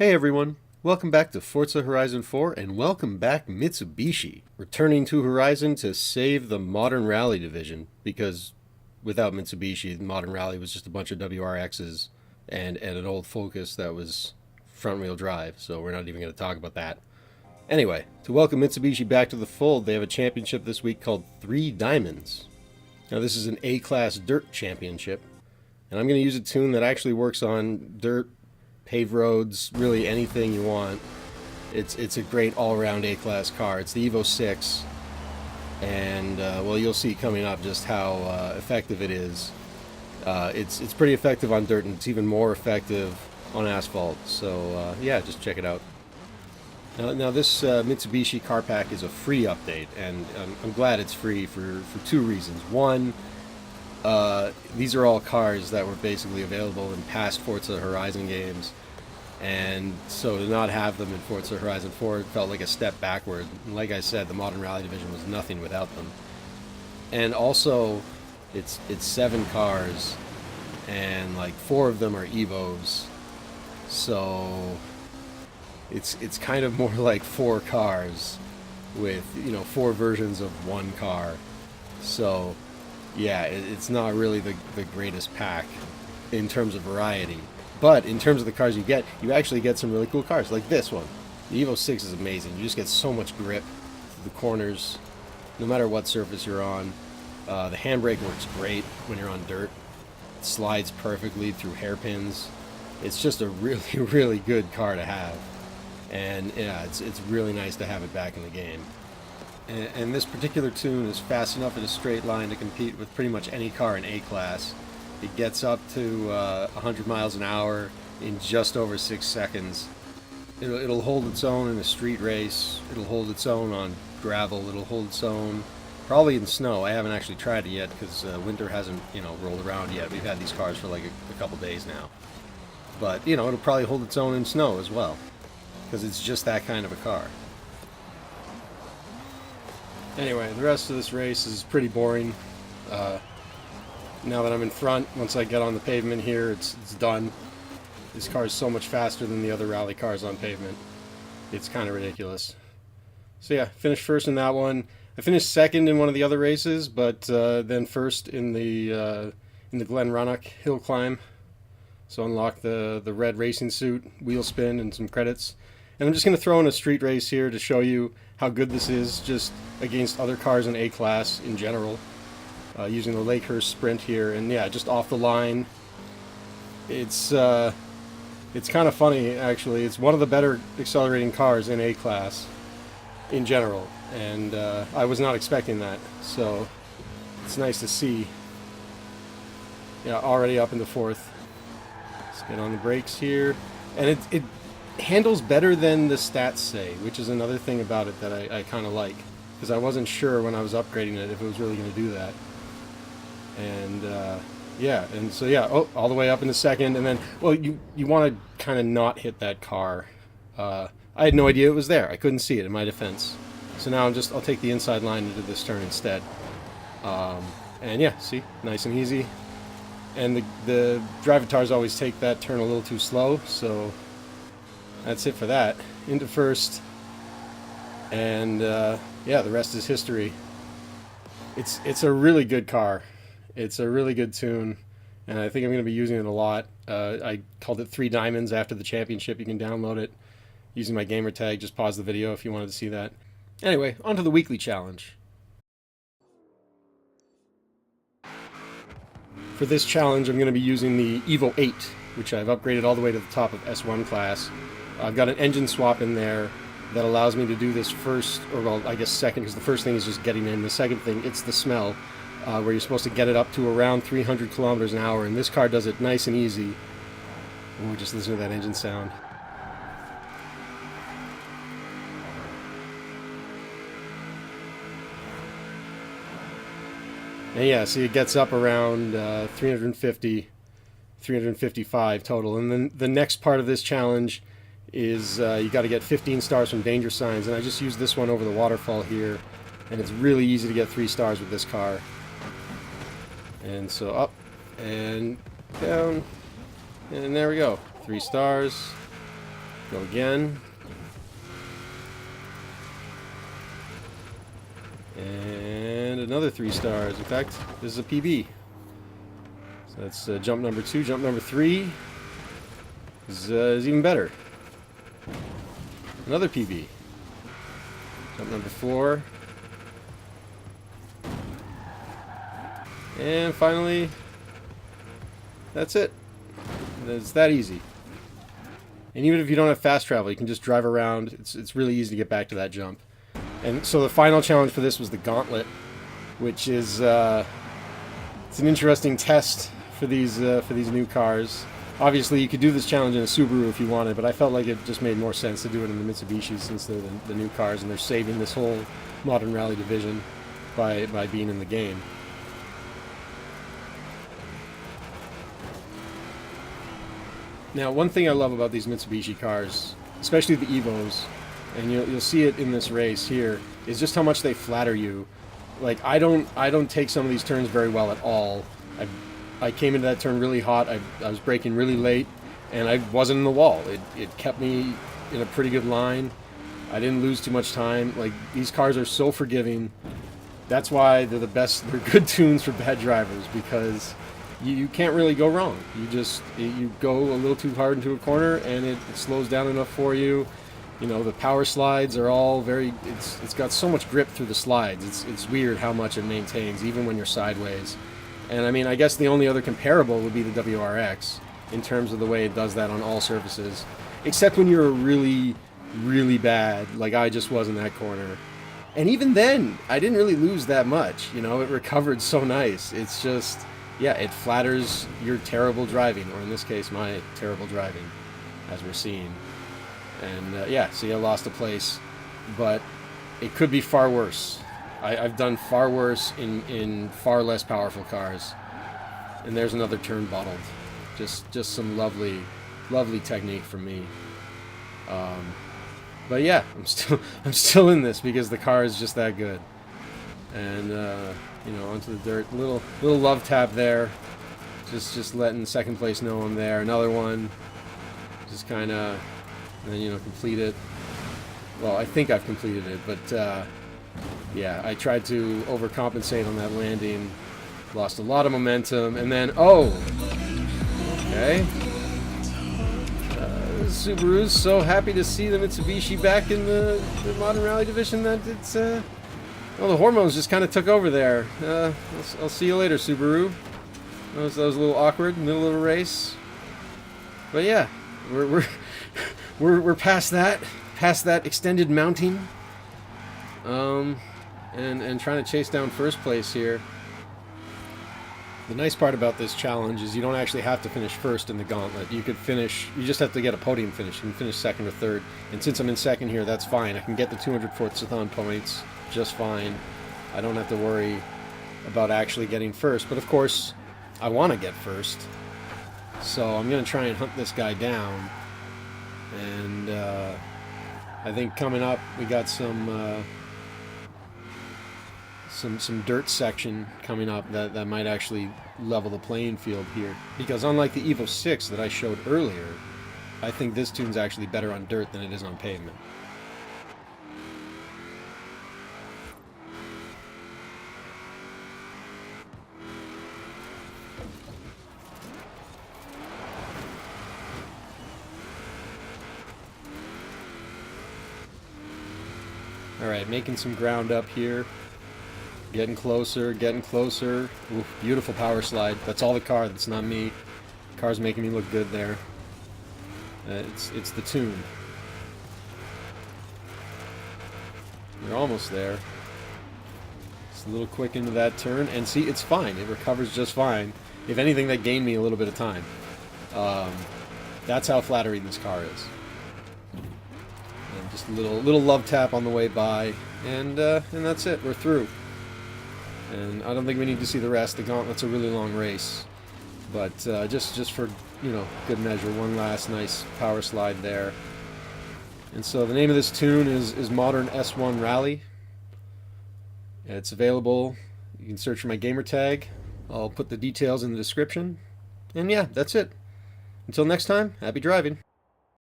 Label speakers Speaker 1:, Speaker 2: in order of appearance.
Speaker 1: Hey everyone, welcome back to Forza Horizon 4 and welcome back Mitsubishi, returning to Horizon to save the Modern Rally division because without Mitsubishi, the Modern Rally was just a bunch of WRXs and an old Focus that was front wheel drive, so we're not even going to talk about that. Anyway, to welcome Mitsubishi back to the fold, they have a championship this week called Three Diamonds. Now this is an A-Class Dirt Championship, and I'm going to use a tune that actually works on dirt, paved roads, really anything you want. It's a great all-around A-Class car. It's the EVO VI, and well, you'll see coming up just how effective it is. It's pretty effective on dirt, and it's even more effective on asphalt. So yeah, just check it out. Now this Mitsubishi car pack is a free update, and I'm glad it's free for two reasons. One, these are all cars that were basically available in past Forza Horizon games, and so to not have them in Forza Horizon 4 felt like a step backward. And like I said, the Modern Rally division was nothing without them. And also, it's 7 cars, and like 4 of them are Evos, so it's kind of more like 4 cars with 4 versions of one car. So yeah, it's not really the greatest pack in terms of variety. But in terms of the cars you actually get some really cool cars, like this one. The EVO VI is amazing. You just get so much grip through the corners, no matter what surface you're on. The handbrake works great when you're on dirt. It slides perfectly through hairpins. It's just a really, really good car to have. And yeah, it's really nice to have it back in the game. And this particular tune is fast enough in a straight line to compete with pretty much any car in A-Class. It gets up to 100 miles an hour in just over 6 seconds. It'll hold its own in a street race. It'll hold its own on gravel. It'll hold its own probably in snow. I haven't actually tried it yet because winter hasn't rolled around yet. We've had these cars for like a couple days now. But it'll probably hold its own in snow as well because it's just that kind of a car. Anyway, the rest of this race is pretty boring. Now that I'm in front, once I get on the pavement here, it's done. This car is so much faster than the other rally cars on pavement. It's kind of ridiculous. So yeah, finished first in that one. I finished second in one of the other races, but then first in the Glen Runnock hill climb. So unlock the red racing suit, wheel spin, and some credits. And I'm just going to throw in a street race here to show you how good this is just against other cars in A-Class in general. Using the Lakehurst Sprint here, and yeah, just off the line. It's kind of funny, actually. It's one of the better accelerating cars in A-Class in general, and I was not expecting that, so it's nice to see. Yeah, already up in the 4th. Let's get on the brakes here, and it handles better than the stats say, which is another thing about it that I kind of like, because I wasn't sure when I was upgrading it if it was really going to do that. And yeah, and so yeah, all the way up in the second, and then, well, you want to kind of not hit that car. I had no idea it was there. I couldn't see it, in my defense. So now I'll take the inside line into this turn instead. And yeah, see, nice and easy. And the drivatars always take that turn a little too slow, so that's it for that. Into first, and yeah, the rest is history. It's a really good car. It's a really good tune, and I think I'm going to be using it a lot. I called it 3 Diamonds after the championship. You can download it using my gamer tag. Just pause the video if you wanted to see that. Anyway, on to the weekly challenge. For this challenge, I'm going to be using the EVO VIII, which I've upgraded all the way to the top of S1 class. I've got an engine swap in there that allows me to do this first, or well, I guess second, because the first thing is just getting in. The second thing, it's the smell. Where you're supposed to get it up to around 300 kilometers an hour, and this car does it nice and easy. Oh, just listen to that engine sound. And yeah, see, it gets up around 350, 355 total. And then the next part of this challenge is you got to get 15 stars from danger signs, and I just used this one over the waterfall here, and it's really easy to get 3 stars with this car. And so up and down, and there we go, 3 stars. Go again. And another 3 stars. In fact, this is a PB. So that's jump number 2. Jump number 3 is even better. Another PB. Jump number 4. And finally, that's it. It's that easy. And even if you don't have fast travel, you can just drive around. It's really easy to get back to that jump. And so the final challenge for this was the Gauntlet, which is it's an interesting test for these new cars. Obviously, you could do this challenge in a Subaru if you wanted, but I felt like it just made more sense to do it in the Mitsubishi since they're the new cars and they're saving this whole modern rally division by being in the game. Now, one thing I love about these Mitsubishi cars, especially the Evos, and you'll see it in this race here, is just how much they flatter you. Like, I don't take some of these turns very well at all. I came into that turn really hot. I was braking really late, and I wasn't in the wall. It kept me in a pretty good line. I didn't lose too much time. Like, these cars are so forgiving. That's why they're the best. They're good tunes for bad drivers, because you can't really go wrong. You go a little too hard into a corner, and it slows down enough for you. You know, the power slides are all very... It's got so much grip through the slides. It's weird how much it maintains, even when you're sideways. And I mean, I guess the only other comparable would be the WRX, in terms of the way it does that on all surfaces. Except when you're really, really bad, like I just was in that corner. And even then, I didn't really lose that much. You know, it recovered so nice. It's just... yeah, it flatters your terrible driving, or in this case, my terrible driving, as we're seeing. And yeah, see, I lost a place, but it could be far worse. I've done far worse in far less powerful cars. And there's another turn bottled. Just some lovely, lovely technique from me. But yeah, I'm still in this because the car is just that good. And you know, onto the dirt. Little love tap there. Just letting second place know I'm there. Another one. Just kind of, and then, you know, complete it. Well, I think I've completed it, but yeah, I tried to overcompensate on that landing. Lost a lot of momentum, and then, oh! Okay. Subaru's so happy to see the Mitsubishi back in the Modern Rally Division that it's, well, the hormones just kind of took over there. I'll see you later, Subaru. That was a little awkward, middle of a race. But yeah, we're past that extended mounting. And trying to chase down first place here. The nice part about this challenge is you don't actually have to finish first in the Gauntlet. You just have to get a podium finish. You can finish second or third. And since I'm in second here, that's fine. I can get the 200 Forzathon points just fine. I don't have to worry about actually getting first. But of course, I want to get first. So I'm going to try and hunt this guy down. And I think coming up, we got some dirt section coming up that might actually level the playing field here. Because unlike the EVO VI that I showed earlier, I think this tune's actually better on dirt than it is on pavement. Alright, making some ground up here. Getting closer, getting closer. Ooh, beautiful power slide. That's all the car, that's not me. The car's making me look good there. It's the tune. We're almost there. Just a little quick into that turn, and see, it's fine. It recovers just fine. If anything, that gained me a little bit of time. That's how flattering this car is. And just a little love tap on the way by, and that's it. We're through. And I don't think we need to see the rest. The Gauntlet's a really long race, but just for, you know, good measure, one last nice power slide there. And so the name of this tune is Modern S1 Rally. It's available. You can search for my gamer tag. I'll put the details in the description. And yeah, that's it. Until next time, happy driving.